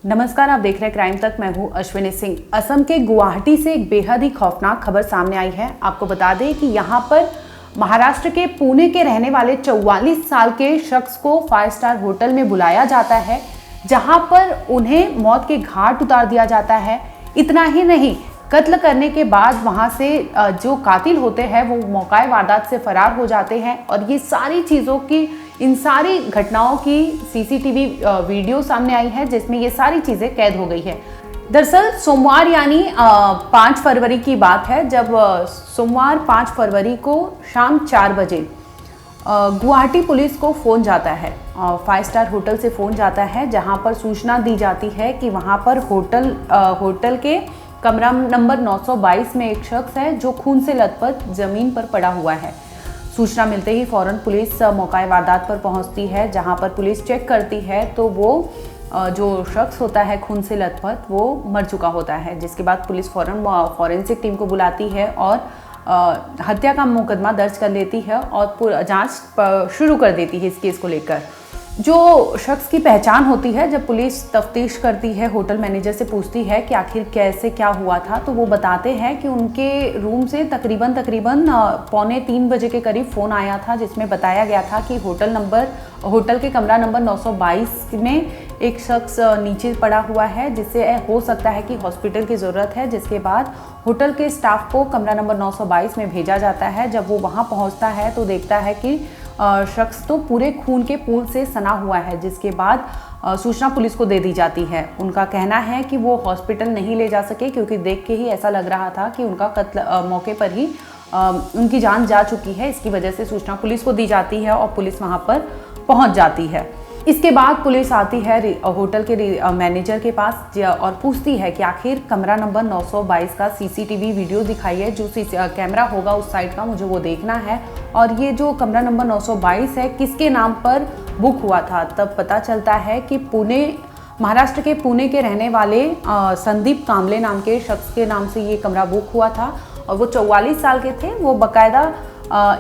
नमस्कार, आप देख रहे हैं क्राइम तक। मैं हूं अश्विनी सिंह। असम के गुवाहाटी से एक बेहद ही खौफनाक खबर सामने आई है। आपको बता दें कि यहां पर महाराष्ट्र के पुणे के रहने वाले 44 साल के शख्स को 5 स्टार होटल में बुलाया जाता है, जहां पर उन्हें मौत के घाट उतार दिया जाता है। इतना ही नहीं, कत्ल करने के बाद वहां से जो कातिल होते हैं वो मौके वारदात से फरार हो जाते हैं। और ये सारी चीज़ों की, इन सारी घटनाओं की सीसीटीवी वीडियो सामने आई है, जिसमें ये सारी चीज़ें कैद हो गई है। दरअसल सोमवार यानी 5 फरवरी की बात है, जब सोमवार 5 फरवरी को शाम 4 बजे गुवाहाटी पुलिस को फ़ोन जाता है। 5 स्टार होटल से फ़ोन जाता है, जहां पर सूचना दी जाती है कि वहां पर होटल के कमरा नंबर 922 में एक शख्स है जो खून से लथपथ ज़मीन पर पड़ा हुआ है। सूचना मिलते ही फौरन पुलिस मौका वारदात पर पहुंचती है। जहां पर पुलिस चेक करती है तो वो जो शख्स होता है खून से लथपथ, वो मर चुका होता है। जिसके बाद पुलिस फौरन फॉरेंसिक टीम को बुलाती है और हत्या का मुकदमा दर्ज कर लेती है और जांच शुरू कर देती है इस केस को लेकर। जो शख्स की पहचान होती है, जब पुलिस तफ्तीश करती है, होटल मैनेजर से पूछती है कि आखिर कैसे क्या हुआ था, तो वो बताते हैं कि उनके रूम से तकरीबन 2:45 बजे के करीब फ़ोन आया था, जिसमें बताया गया था कि होटल के कमरा नंबर 922 में एक शख्स नीचे पड़ा हुआ है, जिससे हो सकता है कि हॉस्पिटल की ज़रूरत है। जिसके बाद होटल के स्टाफ को कमरा नंबर 922 में भेजा जाता है। जब वो वहाँ पहुँचता है तो देखता है कि शख्स तो पूरे खून के पूल से सना हुआ है। जिसके बाद सूचना पुलिस को दे दी जाती है। उनका कहना है कि वो हॉस्पिटल नहीं ले जा सके, क्योंकि देख के ही ऐसा लग रहा था कि उनका कत्ल मौके पर ही उनकी जान जा चुकी है। इसकी वजह से सूचना पुलिस को दी जाती है और पुलिस वहाँ पर पहुँच जाती है। इसके बाद पुलिस आती है होटल के मैनेजर के पास और पूछती है कि आखिर कमरा नंबर 922 का सीसीटीवी वीडियो दिखाइए। जो कैमरा होगा उस साइड का, मुझे वो देखना है। और ये जो कमरा नंबर 922 है, किसके नाम पर बुक हुआ था। तब पता चलता है कि महाराष्ट्र के पुणे के रहने वाले संदीप कांबले नाम के शख्स के नाम से ये कमरा बुक हुआ था। और वो 44 साल के थे। वो बाकायदा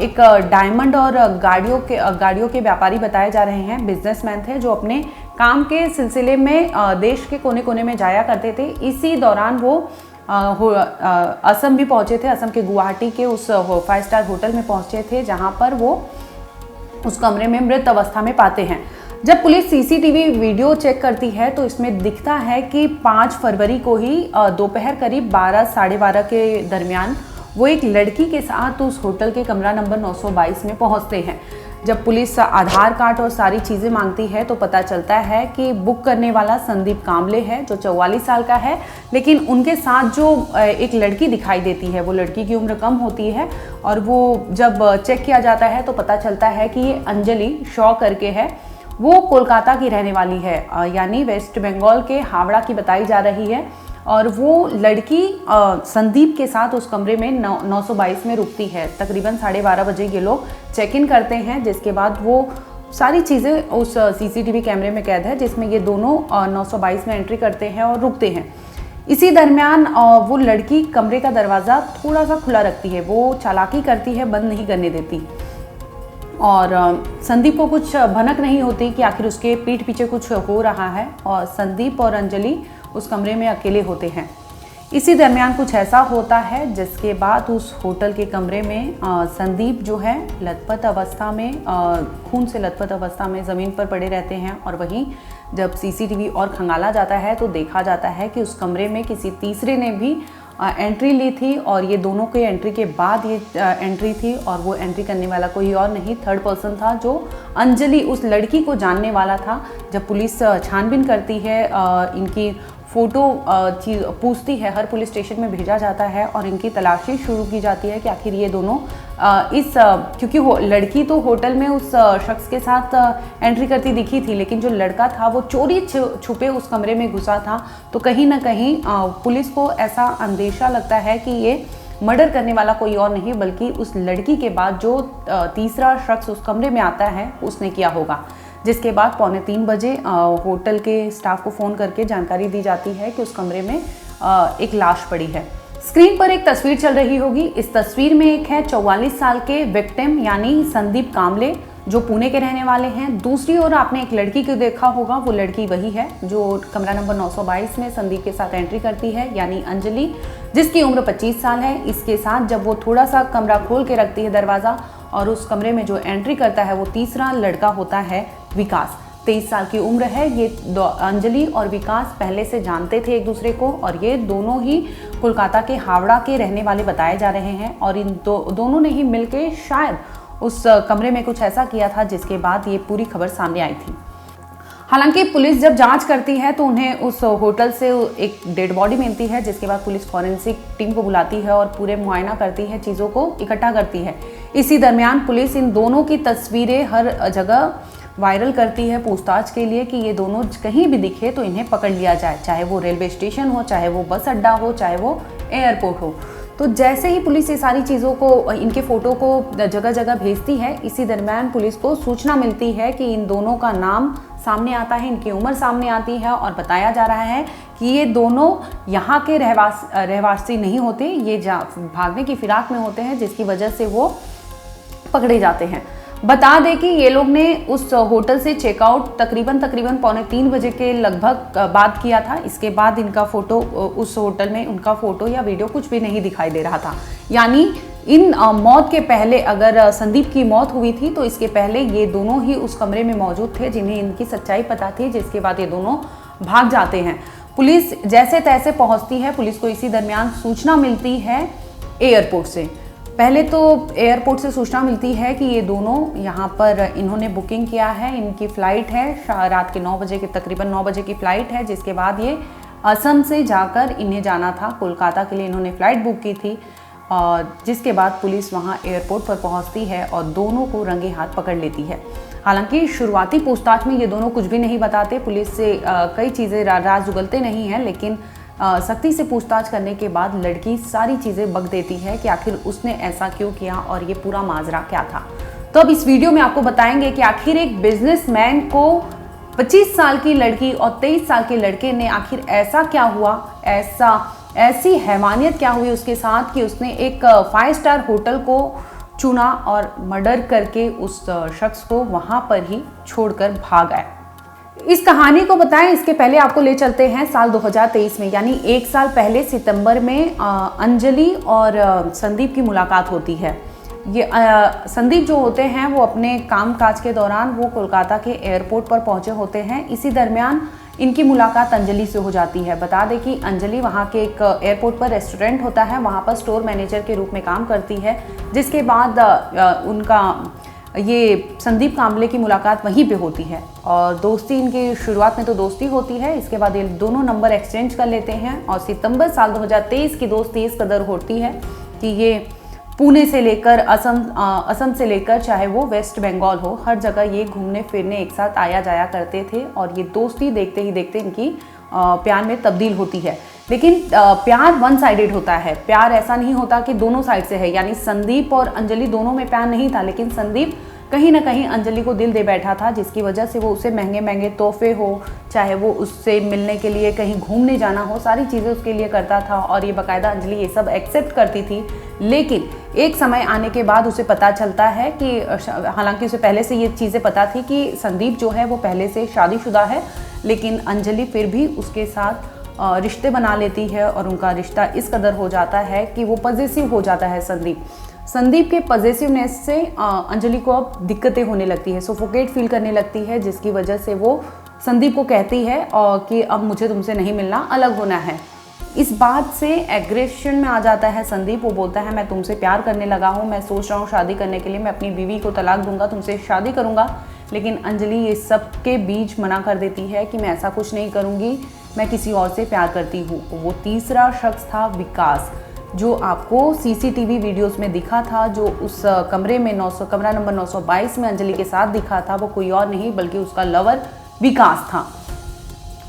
एक डायमंड और गाड़ियों के व्यापारी बताए जा रहे हैं। बिजनेसमैन थे जो अपने काम के सिलसिले में देश के कोने कोने में जाया करते थे। इसी दौरान वो असम भी पहुंचे थे। असम के गुवाहाटी के उस 5 स्टार होटल में पहुंचे थे, जहां पर वो उस कमरे में मृत अवस्था में पाते हैं। जब पुलिस सीसीटीवी वीडियो चेक करती है तो इसमें दिखता है कि 5 फरवरी को ही दोपहर करीब 12 साढ़े 12 के दरमियान वो एक लड़की के साथ उस होटल के कमरा नंबर 922 में पहुंचते हैं। जब पुलिस आधार कार्ड और सारी चीज़ें मांगती है तो पता चलता है कि बुक करने वाला संदीप कांबले है, जो 44 साल का है। लेकिन उनके साथ जो एक लड़की दिखाई देती है, वो लड़की की उम्र कम होती है। और वो जब चेक किया जाता है तो पता चलता है कि ये अंजलि शॉ करके है। वो कोलकाता की रहने वाली है, यानी वेस्ट बंगाल के हावड़ा की बताई जा रही है। और वो लड़की संदीप के साथ उस कमरे में 922 में रुकती है। तकरीबन 12:30 बजे ये लोग चेक इन करते हैं। जिसके बाद वो सारी चीज़ें उस सीसीटीवी कैमरे में कैद है, जिसमें ये दोनों 922 में एंट्री करते हैं और रुकते हैं। इसी दरमियान वो लड़की कमरे का दरवाज़ा थोड़ा सा खुला रखती है। वो चालाकी करती है, बंद नहीं करने देती। और संदीप को कुछ भनक नहीं होती कि आखिर उसके पीठ पीछे कुछ हो रहा है। और संदीप और अंजलि उस कमरे में अकेले होते हैं। इसी दरमियान कुछ ऐसा होता है जिसके बाद उस होटल के कमरे में संदीप जो है लथपथ अवस्था में, खून से लथपथ अवस्था में ज़मीन पर पड़े रहते हैं। और वहीं जब सीसीटीवी और खंगाला जाता है तो देखा जाता है कि उस कमरे में किसी तीसरे ने भी एंट्री ली थी। और ये दोनों के एंट्री के बाद ये एंट्री थी। और वो एंट्री करने वाला कोई और नहीं, थर्ड पर्सन था, जो अंजलि उस लड़की को जानने वाला था। जब पुलिस छानबीन करती है, इनकी फ़ोटो पूछती है, हर पुलिस स्टेशन में भेजा जाता है और इनकी तलाशी शुरू की जाती है कि आखिर ये दोनों क्योंकि वो लड़की तो होटल में उस शख्स के साथ एंट्री करती दिखी थी, लेकिन जो लड़का था वो चोरी छुपे उस कमरे में घुसा था। तो कहीं ना कहीं पुलिस को ऐसा अंदेशा लगता है कि ये मर्डर करने वाला कोई और नहीं, बल्कि उस लड़की के बाद जो तीसरा शख्स उस कमरे में आता है उसने किया होगा। जिसके बाद 2:45 बजे होटल के स्टाफ को फ़ोन करके जानकारी दी जाती है कि उस कमरे में एक लाश पड़ी है। स्क्रीन पर एक तस्वीर चल रही होगी। इस तस्वीर में एक है 44 साल के विक्टिम यानी संदीप कांबले, जो पुणे के रहने वाले हैं। दूसरी ओर आपने एक लड़की को देखा होगा, वो लड़की वही है जो कमरा नंबर 922 में संदीप के साथ एंट्री करती है, यानी अंजलि, जिसकी उम्र 25 साल है। इसके साथ जब वो थोड़ा सा कमरा खोल के रखती है दरवाज़ा, और उस कमरे में जो एंट्री करता है वो तीसरा लड़का होता है विकास। 23 साल की उम्र है। ये अंजलि और विकास पहले से जानते थे एक दूसरे को, और ये दोनों ही कोलकाता के हावड़ा के रहने वाले बताए जा रहे हैं। और इन दोनों ने ही मिलके शायद उस कमरे में कुछ ऐसा किया था जिसके बाद ये पूरी खबर सामने आई थी। हालांकि पुलिस जब जांच करती है तो उन्हें उस होटल से एक डेड बॉडी मिलती है, जिसके बाद पुलिस फॉरेंसिक टीम को बुलाती है और पूरे मुआयना करती है, चीज़ों को इकट्ठा करती है। इसी दरमियान पुलिस इन दोनों की तस्वीरें हर जगह वायरल करती है पूछताछ के लिए कि ये दोनों कहीं भी दिखे तो इन्हें पकड़ लिया जाए, चाहे वो रेलवे स्टेशन हो, चाहे वो बस अड्डा हो, चाहे वो एयरपोर्ट हो। तो जैसे ही पुलिस ये सारी चीज़ों को, इनके फ़ोटो को जगह जगह भेजती है, इसी दरम्यान पुलिस को सूचना मिलती है कि इन दोनों का नाम सामने आता है, इनकी उम्र सामने आती है, और बताया जा रहा है कि ये दोनों यहाँ के रहवासी नहीं होते, ये भागने की फिराक में होते हैं, जिसकी वजह से वो पकड़े जाते हैं। बता दें कि ये लोग ने उस होटल से चेकआउट तकरीबन 2:45 बजे के लगभग बाद किया था। इसके बाद इनका फ़ोटो, उस होटल में उनका फ़ोटो या वीडियो कुछ भी नहीं दिखाई दे रहा था। यानी इन मौत के पहले, अगर संदीप की मौत हुई थी तो इसके पहले ये दोनों ही उस कमरे में मौजूद थे, जिन्हें इनकी सच्चाई पता थी, जिसके बाद ये दोनों भाग जाते हैं। पुलिस जैसे तैसे पहुँचती है। पुलिस को इसी दरमियान सूचना मिलती है एयरपोर्ट से। पहले तो एयरपोर्ट से सूचना मिलती है कि ये दोनों यहाँ पर इन्होंने बुकिंग किया है, इनकी फ़्लाइट है रात के 9 बजे के, तकरीबन 9 बजे की फ़्लाइट है, जिसके बाद ये असम से जाकर इन्हें जाना था कोलकाता के लिए, इन्होंने फ़्लाइट बुक की थी। और जिसके बाद पुलिस वहाँ एयरपोर्ट पर पहुँचती है और दोनों को रंगे हाथ पकड़ लेती है। हालांकि शुरुआती पूछताछ में ये दोनों कुछ भी नहीं बताते, पुलिस से कई चीज़ें राज उगलते नहीं हैं, लेकिन सख्ती से पूछताछ करने के बाद लड़की सारी चीज़ें बक देती है कि आखिर उसने ऐसा क्यों किया और ये पूरा माजरा क्या था। तो अब इस वीडियो में आपको बताएंगे कि आखिर एक बिजनेसमैन को 25 साल की लड़की और 23 साल के लड़के ने आखिर ऐसा क्या हुआ, ऐसी हैवानियत क्या हुई उसके साथ कि उसने एक 5 स्टार होटल को चुना और मर्डर करके उस शख्स को वहाँ पर ही छोड़कर भाग आया। इस कहानी को बताएं इसके पहले आपको ले चलते हैं साल 2023 में, यानी 1 साल पहले सितंबर में अंजलि और संदीप की मुलाकात होती है। ये संदीप जो होते हैं वो अपने कामकाज के दौरान वो कोलकाता के एयरपोर्ट पर पहुंचे होते हैं। इसी दरमियान इनकी मुलाकात अंजलि से हो जाती है। बता दें कि अंजलि वहाँ के एक एयरपोर्ट पर रेस्टोरेंट होता है, वहाँ पर स्टोर मैनेजर के रूप में काम करती है। जिसके बाद उनका ये संदीप कांबले की मुलाकात वहीं पे होती है और दोस्ती इनकी शुरुआत में तो दोस्ती होती है। इसके बाद ये दोनों नंबर एक्सचेंज कर लेते हैं और सितंबर साल 2023 की दोस्ती इस कदर होती है कि ये पुणे से लेकर असम से लेकर चाहे वो वेस्ट बंगाल हो, हर जगह ये घूमने फिरने एक साथ आया जाया करते थे और ये दोस्ती देखते ही देखते इनकी प्यार में तब्दील होती है। लेकिन प्यार वन साइडेड होता है, प्यार ऐसा नहीं होता कि दोनों साइड से है, यानी संदीप और अंजलि दोनों में प्यार नहीं था, लेकिन संदीप कहीं ना कहीं अंजलि को दिल दे बैठा था, जिसकी वजह से वो उसे महंगे महंगे तोहफे हो, चाहे वो उससे मिलने के लिए कहीं घूमने जाना हो, सारी चीज़ें उसके लिए करता था और ये बाकायदा अंजलि ये सब एक्सेप्ट करती थी। लेकिन एक समय आने के बाद उसे पता चलता है कि, हालांकि उसे पहले से ये चीज़ें पता थी कि संदीप जो है वो पहले से शादीशुदा है, लेकिन अंजलि फिर भी उसके साथ रिश्ते बना लेती है और उनका रिश्ता इस कदर हो जाता है कि वो पॉजिटिव हो जाता है। संदीप के पॉजिटिवनेस से अंजलि को अब दिक्कतें होने लगती है, सफोकेट फील करने लगती है, जिसकी वजह से वो संदीप को कहती है कि अब मुझे तुमसे नहीं मिलना, अलग होना है। इस बात से एग्रेशन में आ जाता है संदीप। वो बोलता है मैं तुमसे प्यार करने लगा हूँ, मैं सोच रहा हूँ शादी करने के लिए, मैं अपनी बीवी को तलाक दूंगा, तुमसे शादी करूँगा। लेकिन अंजलि ये सब के बीच मना कर देती है कि मैं ऐसा कुछ नहीं करूँगी, मैं किसी और से प्यार करती हूँ। वो तीसरा शख्स था विकास, जो आपको सीसीटीवी वीडियोस में दिखा था, जो उस कमरे में कमरा नंबर 922 में अंजलि के साथ दिखा था, वो कोई और नहीं बल्कि उसका लवर विकास था।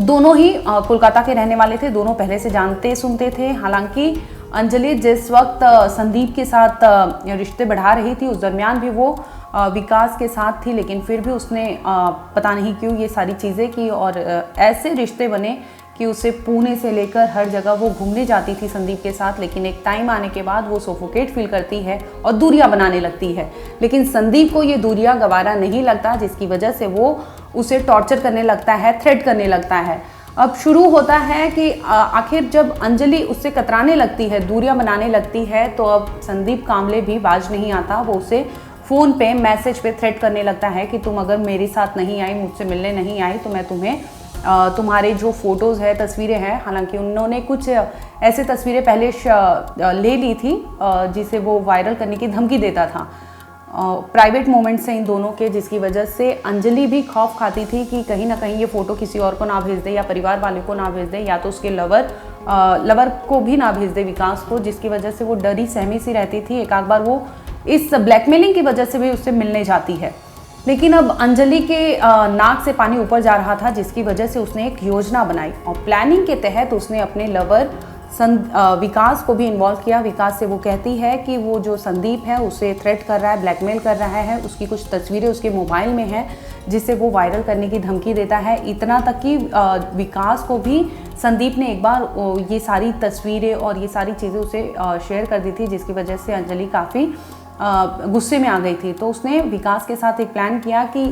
दोनों ही कोलकाता के रहने वाले थे, दोनों पहले से जानते सुनते थे। हालांकि अंजलि जिस वक्त संदीप के साथ रिश्ते बढ़ा रही थी, उस दरमियान भी वो विकास के साथ थी, लेकिन फिर भी उसने पता नहीं क्यों ये सारी चीज़ें की और ऐसे रिश्ते बने कि उसे पुणे से लेकर हर जगह वो घूमने जाती थी संदीप के साथ, लेकिन एक टाइम आने के बाद वो सोफोकेट फील करती है और दूरियां बनाने लगती है। लेकिन संदीप को ये दूरियां गवारा नहीं लगता, जिसकी वजह से वो उसे टॉर्चर करने लगता है, थ्रेट करने लगता है। अब शुरू होता है कि आखिर जब अंजलि उससे कतराने लगती है, दूरियां बनाने लगती है, तो अब संदीप कामले भी बाज नहीं आता। वो उसे फ़ोन पे मैसेज पे थ्रेट करने लगता है कि तुम अगर मेरे साथ नहीं आई, मुझसे मिलने नहीं आई, तो मैं तुम्हें तुम्हारे जो फ़ोटोज़ है, तस्वीरें हैं, हालांकि उन्होंने कुछ ऐसे तस्वीरें पहले ले ली थी जिसे वो वायरल करने की धमकी देता था। प्राइवेट मोमेंट्स हैं इन दोनों के, जिसकी वजह से अंजलि भी खौफ खाती थी कि कहीं ना कहीं ये फ़ोटो किसी और को ना भेज दे, या परिवार वाले को ना भेज दे, या तो उसके लवर को भी ना भेज दे, विकास को, जिसकी वजह से वो डरी सहमी सी रहती थी। एक आध बार वो इस ब्लैकमेलिंग की वजह से भी उससे मिलने जाती है। लेकिन अब अंजलि के नाक से पानी ऊपर जा रहा था, जिसकी वजह से उसने एक योजना बनाई और प्लानिंग के तहत उसने अपने लवर विकास को भी इन्वॉल्व किया। विकास से वो कहती है कि वो जो संदीप है उसे थ्रेट कर रहा है, ब्लैकमेल कर रहा है, उसकी कुछ तस्वीरें उसके मोबाइल में हैं जिसे वो वायरल करने की धमकी देता है। इतना तक कि विकास को भी संदीप ने एक बार ये सारी तस्वीरें और ये सारी चीज़ें उसे शेयर कर दी थी, जिसकी वजह से अंजलि काफ़ी गुस्से में आ गई थी। तो उसने विकास के साथ एक प्लान किया कि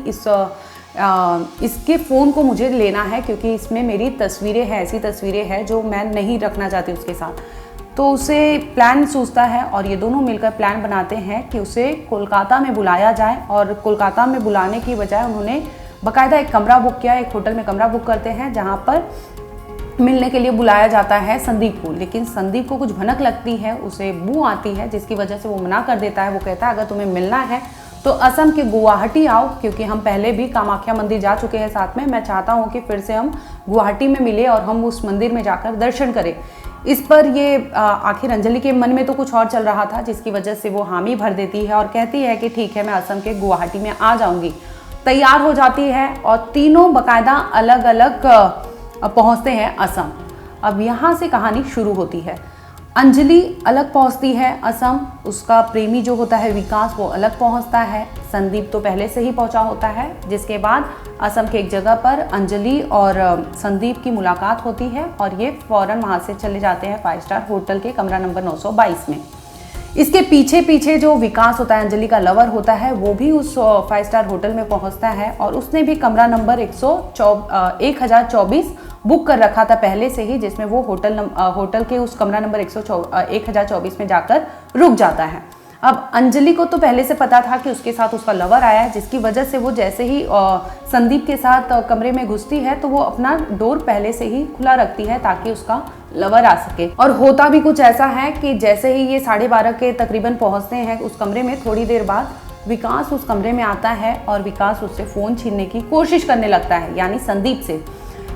इसके फ़ोन को मुझे लेना है, क्योंकि इसमें मेरी तस्वीरें हैं, ऐसी तस्वीरें हैं जो मैं नहीं रखना चाहती उसके साथ। तो उसे प्लान सूझता है और ये दोनों मिलकर प्लान बनाते हैं कि उसे कोलकाता में बुलाया जाए। और कोलकाता में बुलाने की बजाय उन्होंने बाकायदा एक कमरा बुक किया, एक होटल में कमरा बुक करते हैं जहाँ पर मिलने के लिए बुलाया जाता है संदीप को। लेकिन संदीप को कुछ भनक लगती है, उसे बू आती है, जिसकी वजह से वो मना कर देता है। वो कहता है अगर तुम्हें मिलना है तो असम के गुवाहाटी आओ, क्योंकि हम पहले भी कामाख्या मंदिर जा चुके हैं साथ में। मैं चाहता हूँ कि फिर से हम गुवाहाटी में मिले और हम उस मंदिर में जाकर दर्शन करें। इस पर ये आखिर अंजलि के मन में तो कुछ और चल रहा था, जिसकी वजह से वो हामी भर देती है और कहती है कि ठीक है, मैं असम के गुवाहाटी में आ जाऊँगी। तैयार हो जाती है और तीनों बाकायदा अलग अलग पहुँचते हैं असम। अब यहाँ से कहानी शुरू होती है। अंजलि अलग पहुंचती है असम, उसका प्रेमी जो होता है विकास वो अलग पहुंचता है, संदीप तो पहले से ही पहुंचा होता है। जिसके बाद असम के एक जगह पर अंजलि और संदीप की मुलाकात होती है और ये फ़ौरन वहां से चले जाते हैं 5 स्टार होटल के कमरा नंबर 922 में। इसके पीछे पीछे जो विकास होता है, अंजलि का लवर होता है, वो भी उस 5 स्टार होटल में पहुंचता है और उसने भी कमरा नंबर 1024 बुक कर रखा था पहले से ही, जिसमें वो होटल के उस कमरा नंबर 1024 में जाकर रुक जाता है। अब अंजलि को तो पहले से पता था कि उसके साथ उसका लवर आया है, जिसकी वजह से वो जैसे ही संदीप के साथ कमरे में घुसती है तो वो अपना डोर पहले से ही खुला रखती है ताकि उसका लवर आ सके। और होता भी कुछ ऐसा है कि जैसे ही ये 12:30 के तकरीबन पहुंचते हैं उस कमरे में, थोड़ी देर बाद विकास उस कमरे में आता है और विकास उससे फ़ोन छीनने की कोशिश करने लगता है, यानी संदीप से।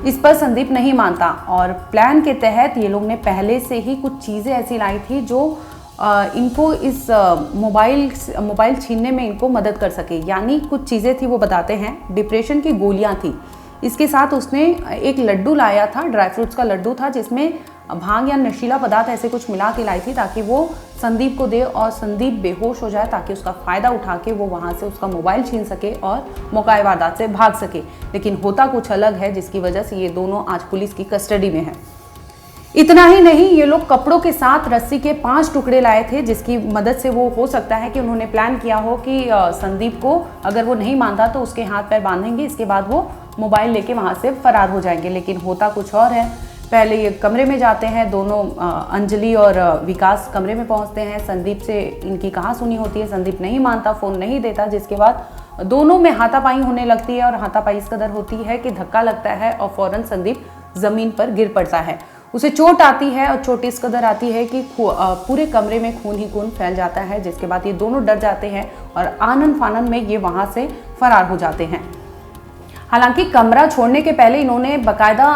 इस पर संदीप नहीं मानता और प्लान के तहत ये लोग ने पहले से ही कुछ चीज़ें ऐसी लाई थी जो इनको इस मोबाइल छीनने में इनको मदद कर सके। यानी कुछ चीज़ें थी, वो बताते हैं, डिप्रेशन की गोलियां थी। इसके साथ उसने एक लड्डू लाया था, ड्राई फ्रूट्स का लड्डू था, जिसमें भांग या नशीला पदार्थ ऐसे कुछ मिला के लाई थी ताकि वो संदीप को दे और संदीप बेहोश हो जाए, ताकि उसका फ़ायदा उठा के वो वहाँ से उसका मोबाइल छीन सके और मौका वारदात से भाग सके। लेकिन होता कुछ अलग है, जिसकी वजह से ये दोनों आज पुलिस की कस्टडी में है। इतना ही नहीं, ये लोग कपड़ों के साथ रस्सी के 5 टुकड़े लाए थे, जिसकी मदद से वो हो सकता है कि उन्होंने प्लान किया हो कि संदीप को अगर वो नहीं मानता तो उसके हाथ पैर बांधेंगे, इसके बाद वो मोबाइल लेके वहाँ से फरार हो जाएंगे। लेकिन होता कुछ और है। पहले ये कमरे में जाते हैं दोनों, अंजलि और विकास कमरे में पहुँचते हैं। संदीप से इनकी कहाँ सुनी होती है, संदीप नहीं मानता, फ़ोन नहीं देता, जिसके बाद दोनों में हाथापाई होने लगती है और हाथापाई इस कदर होती है कि धक्का लगता है और फ़ौरन संदीप ज़मीन पर गिर पड़ता है। उसे चोट आती है और चोट इस कदर आती है कि पूरे कमरे में खून ही खून फैल जाता है, जिसके बाद ये दोनों डर जाते हैं और आनन फानन में ये वहाँ से फरार हो जाते हैं। हालांकि कमरा छोड़ने के पहले इन्होंने बाकायदा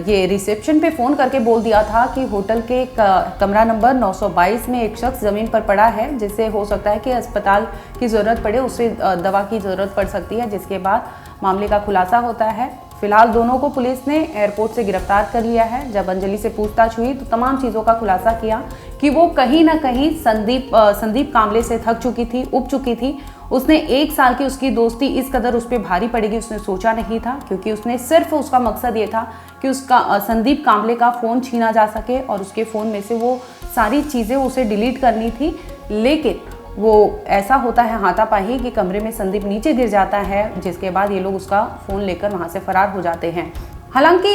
ये रिसेप्शन पे फ़ोन करके बोल दिया था कि होटल के कमरा नंबर 922 में एक शख्स ज़मीन पर पड़ा है, जिससे हो सकता है कि अस्पताल की ज़रूरत पड़े, उसे दवा की ज़रूरत पड़ सकती है। जिसके बाद मामले का खुलासा होता है। फिलहाल दोनों को पुलिस ने एयरपोर्ट से गिरफ्तार कर लिया है। जब अंजलि से पूछताछ हुई तो तमाम चीज़ों का खुलासा किया कि वो कहीं ना कहीं संदीप कांबले से थक चुकी थी, उब चुकी थी। उसने 1 साल की उसकी दोस्ती इस कदर उस पर भारी पड़ेगी उसने सोचा नहीं था, क्योंकि उसने सिर्फ उसका मकसद ये था कि उसका संदीप कांबले का फ़ोन छीना जा सके और उसके फ़ोन में से वो सारी चीज़ें उसे डिलीट करनी थी। लेकिन वो ऐसा होता है हाथापाई कि कमरे में संदीप नीचे गिर जाता है, जिसके बाद ये लोग उसका फ़ोन लेकर वहाँ से फरार हो जाते हैं। हालांकि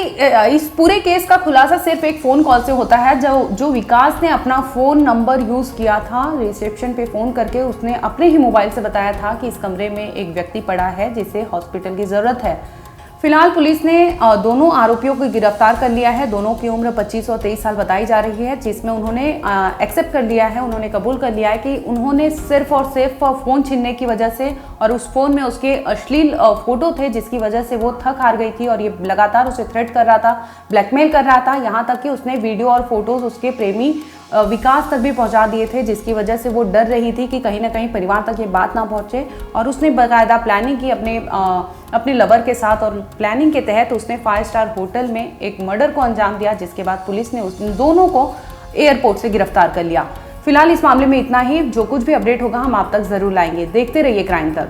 इस पूरे केस का खुलासा सिर्फ एक फ़ोन कॉल से होता है, जो विकास ने अपना फ़ोन नंबर यूज़ किया था रिसेप्शन पे फ़ोन करके। उसने अपने ही मोबाइल से बताया था कि इस कमरे में एक व्यक्ति पड़ा है जिसे हॉस्पिटल की ज़रूरत है। फिलहाल पुलिस ने दोनों आरोपियों को गिरफ्तार कर लिया है। दोनों की उम्र 25 और 23 साल बताई जा रही है, जिसमें उन्होंने एक्सेप्ट कर लिया है, उन्होंने कबूल कर लिया है कि उन्होंने सिर्फ और सिर्फ फ़ोन छीनने की वजह से और उस फ़ोन में उसके अश्लील फ़ोटो थे जिसकी वजह से वो थक हार गई थी और ये लगातार उसे थ्रेट कर रहा था, ब्लैकमेल कर रहा था। यहाँ तक कि उसने वीडियो और फोटोज़ उसके प्रेमी विकास तक भी पहुंचा दिए थे, जिसकी वजह से वो डर रही थी कि कहीं ना कहीं परिवार तक ये बात ना पहुंचे। और उसने बाकायदा प्लानिंग की अपने लवर के साथ, और प्लानिंग के तहत उसने 5 स्टार होटल में एक मर्डर को अंजाम दिया, जिसके बाद पुलिस ने उन दोनों को एयरपोर्ट से गिरफ्तार कर लिया। फिलहाल इस मामले में इतना ही। जो कुछ भी अपडेट होगा हम आप तक जरूर लाएंगे। देखते रहिए क्राइम तक।